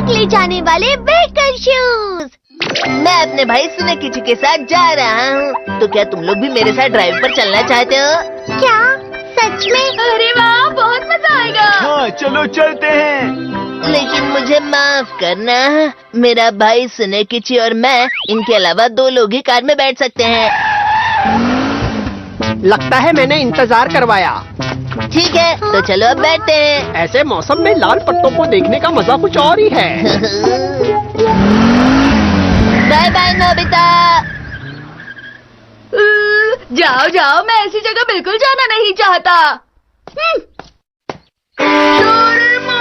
तक ले जाने वाले व्हीकल शूज। मैं अपने भाई सुनेकिची के साथ जा रहा हूँ, तो क्या तुम लोग भी मेरे साथ ड्राइव पर चलना चाहते हो? क्या सच में? अरे वाह, बहुत मजा आएगा। हाँ चलो चलते हैं। लेकिन मुझे माफ करना, मेरा भाई सुनेकिची और मैं, इनके अलावा 2 लोग ही कार में बैठ सकते हैं। लगता है मैंने इंतजार करवाया। ठीक है, तो चलो अब बैठते हैं। ऐसे मौसम में लाल पट्टों को देखने का मजा कुछ और ही है। Bye bye Nobita. जाओ जाओ, मैं ऐसी जगह बिल्कुल जाना नहीं चाहता। डोरेमोन,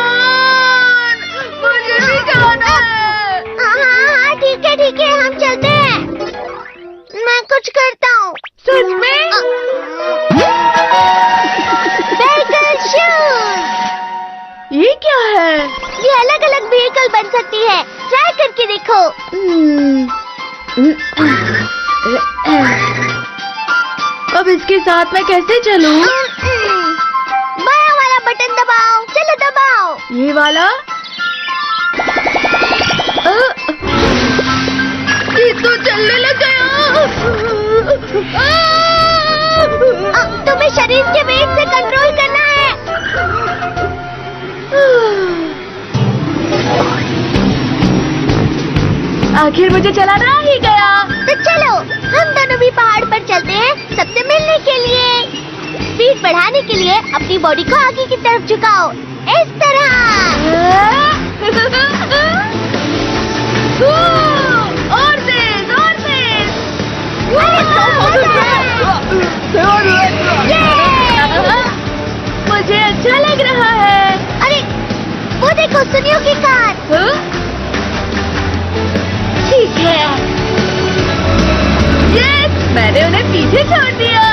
मुझे भी जाना है। हाँ, ठीक है, हम चलते हैं। मैं कुछ करता हूँ। सच में? Vehicle shoes. ये क्या है? ये अलग अलग व्हीकल बन सकती है, ट्राई करके देखो। अब इसके साथ मैं कैसे चलूं? बायां वाला बटन दबाओ, चलो दबाओ। ये वाला? ये तो चलने लग गया। तुम्हें शरीर के वेट से कंट्रोल करना है। आखिर मुझे चलाना आ ही गया। तो चलो, हम दोनों भी पहाड़ पर चलते हैं, सबसे मिलने के लिए। स्पीड बढ़ाने के लिए अपनी बॉडी को आगे की तरफ झुकाओ, इस तरह। और तेज, और तेज। मुझे अच्छा लग रहा है। अरे, वो देखो, सुनियो की कार। ठीक है। यस, मैंने उन्हें पीछे छोड़ दिया।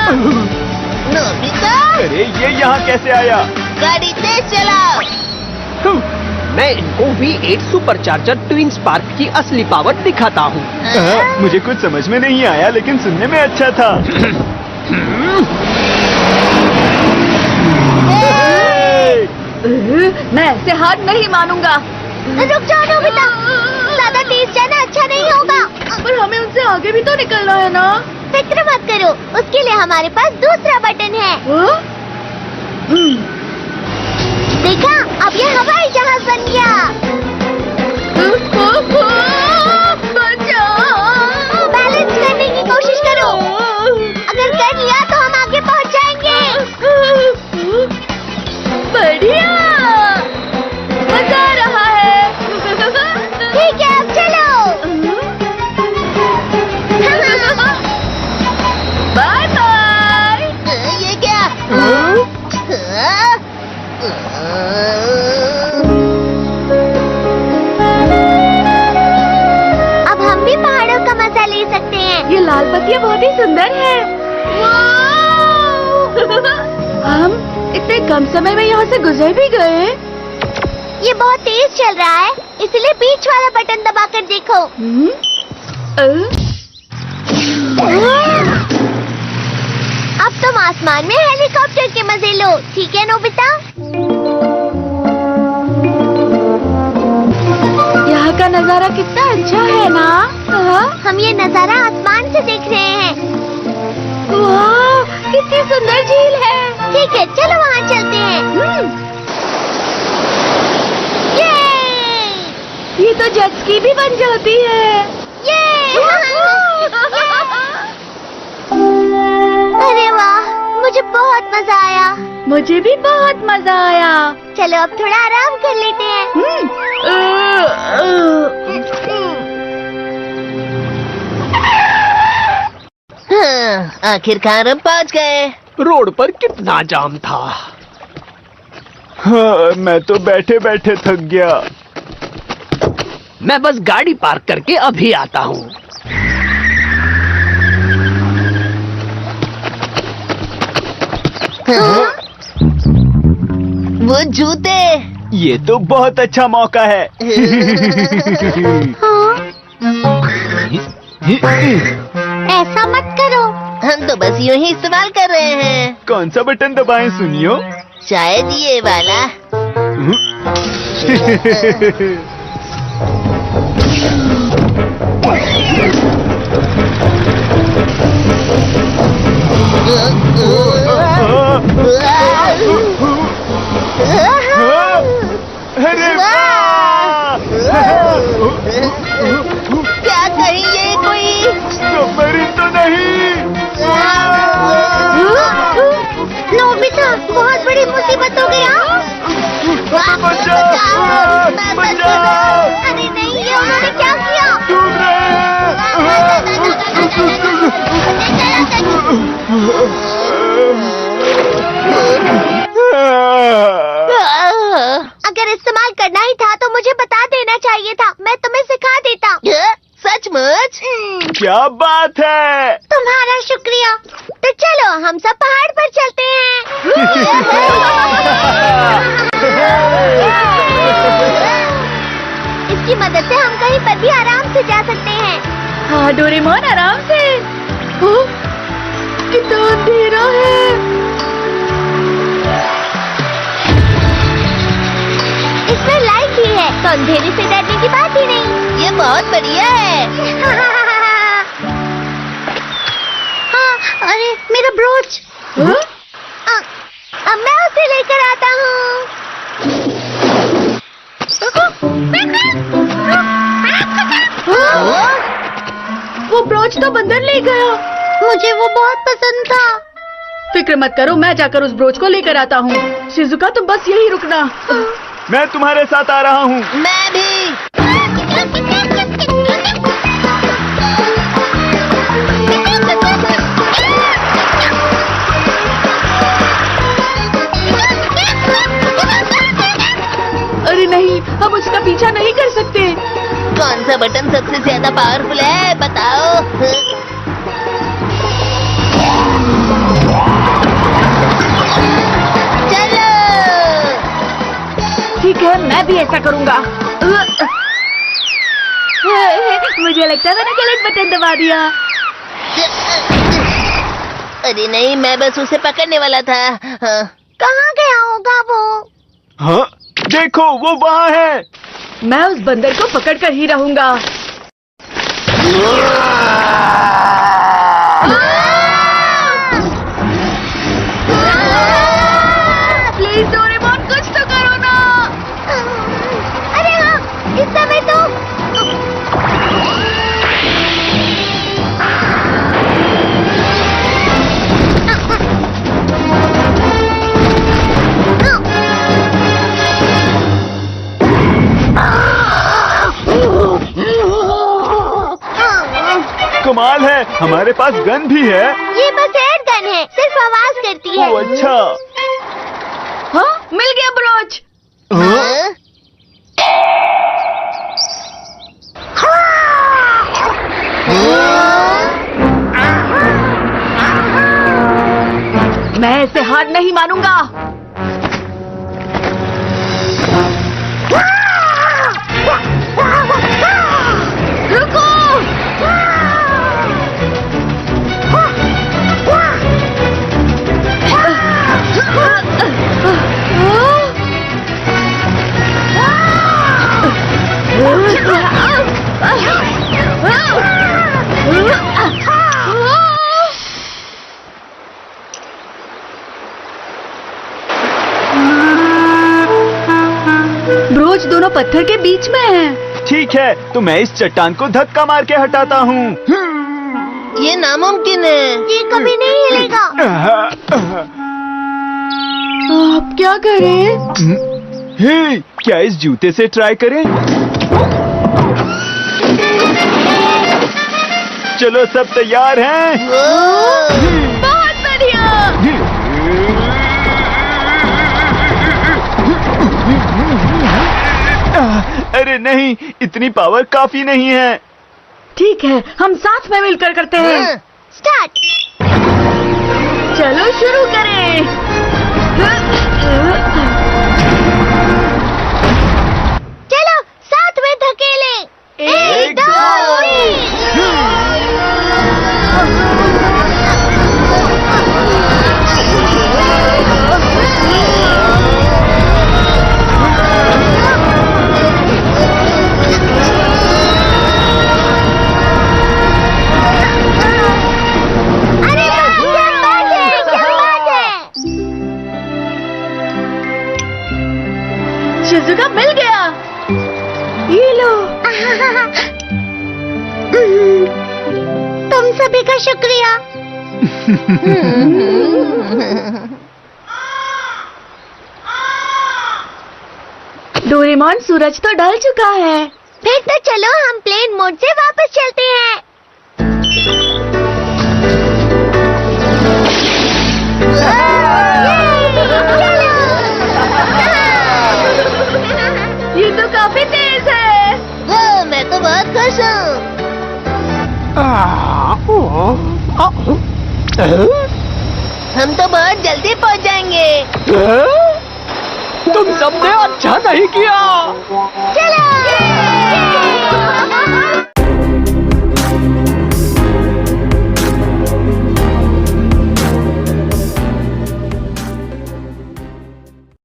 नोबिता, अरे ये यहाँ कैसे आया? गाड़ी तेज चलाओ। मैं इनको V8 सुपरचार्जर ट्विन स्पार्क की असली पावर दिखाता हूँ। मुझे कुछ समझ में नहीं आया, लेकिन सुनने में अच्छा था। मैं ऐसे हार नहीं मानूंगा। रुक जाओ नोबिता, ज्यादा तेज जाना अच्छा नहीं होगा। पर हमें उनसे आगे भी तो निकलना है ना। फिक्र मत करो, उसके लिए हमारे पास दूसरा बटन है। देखा, अब ये हवाई जहाज बन गया। बैलेंस करने की कोशिश करो। अगर कर लिया तो हम आगे पहुंच जाएंगे। बढ़िया, मजा आ रहा है। ठीक है, अब चलो। Bye bye. ये क्या? अब हम भी पहाड़ों का मजा ले सकते हैं। ये लाल पत्तियाँ बहुत ही सुंदर है। हम इतने कम समय में यहाँ से गुजर भी गए। ये बहुत तेज चल रहा है, इसलिए बीच वाला बटन दबाकर देखो। अब तुम आसमान में हेलीकॉप्टर के मजे लो, ठीक है नोबिता? यहाँ का नजारा कितना अच्छा है ना? हम ये नजारा आसमान से देख रहे हैं। वाह, कितनी सुंदर झील है। ठीक है, चलो वहाँ चलते हैं। ये तो जेट स्की भी बन जाती है। अरे वाह, मुझे बहुत मजा आया। मुझे भी बहुत मजा आया। चलो अब थोड़ा आराम कर लेते हैं। हाँ, आखिरकार हम पहुंच गए। रोड पर कितना जाम था। हाँ, मैं तो बैठे बैठे थक गया। मैं बस गाड़ी पार्क करके अभी आता हूँ। वो जूते। ये तो बहुत अच्छा मौका है। ऐसा मत करो। हम तो बस यूं ही इस्तेमाल कर रहे हैं। कौन सा बटन दबाएं सुनियो? शायद ये वाला। अरे वाह! क्या कहीं ये कोई सबमरीन तो नहीं? नोबिता, बहुत बड़ी मुसीबत हो गई। बचाओ! बचाओ! अरे नहीं, ये उन्होंने क्या किया? डूब रहे! अगर इस्तेमाल करना ही था तो मुझे बता देना चाहिए था, मैं तुम्हें सिखा देता। सचमुच? क्या बात है? तुम्हारा शुक्रिया। तो चलो हम सब पहाड़ पर चलते हैं। इसकी मदद से हम कहीं पर भी आराम से जा सकते हैं। हाँ डोरेमोन, आराम से। ओह, कितना अंधेरा है। इसमें लाइट भी है, तो अंधेरे से डरने की बात ही नहीं। ये बहुत बढ़िया है। हाँ, अरे मेरा ब्रोच। अब मैं उसे लेकर आता हूँ। वो ब्रोच तो बंदर ले गया। मुझे वो बहुत पसंद था। फिक्र मत करो, मैं जाकर उस ब्रोच को लेकर आता हूँ। शिजुका, तुम बस यही रुकना। मैं तुम्हारे साथ आ रहा हूँ। मैं भी। अरे नहीं, हम उसका पीछा नहीं कर सकते। कौन सा बटन सबसे ज्यादा पावरफुल है, बताओ? चलो। ठीक है, मैं भी ऐसा करूँगा। मुझे लगता है मैंने गलत बटन दबा दिया। अरे नहीं, मैं बस उसे पकड़ने वाला था। हाँ। कहाँ गया होगा वो? हाँ, देखो वो वहाँ है। मैं उस बंदर को पकड़ कर ही रहूंगा। प्लीज डोरेमोन, कुछ तो करो ना। अरे हाँ, इस समय तो कमाल है, हमारे पास गन भी है। ये बस एयर गन है, सिर्फ आवाज करती है। ओ अच्छा। हाँ, मिल गया ब्रोच। हाँ? मैं ऐसे हार नहीं मानूंगा। रुको। ब्रोच दोनों पत्थर के बीच में है। ठीक है, तो मैं इस चट्टान को धक्का मार के हटाता हूँ। ये नामुमकिन है। ये कभी नहीं हिलेगा। आप क्या करें? हे, क्या इस जूते से ट्राई करें? चलो सब तैयार हैं? बहुत बढ़िया। अरे नहीं, इतनी पावर काफी नहीं है। ठीक है, हम साथ में मिलकर करते हैं। स्टार्ट। चलो शुरू करें। चलो साथ में धकेलें। 1 2 3। गया। ये लो। तुम सभी का शुक्रिया। डोरेमोन, सूरज तो ढल चुका है। फिर तो चलो हम प्लेन मोड से वापस चलते हैं। ये तो काफी तेज है। वो मैं तो बहुत खुश हूँ। हम तो बहुत जल्दी पहुँच जाएंगे। तुम सबने अच्छा नहीं किया। चलो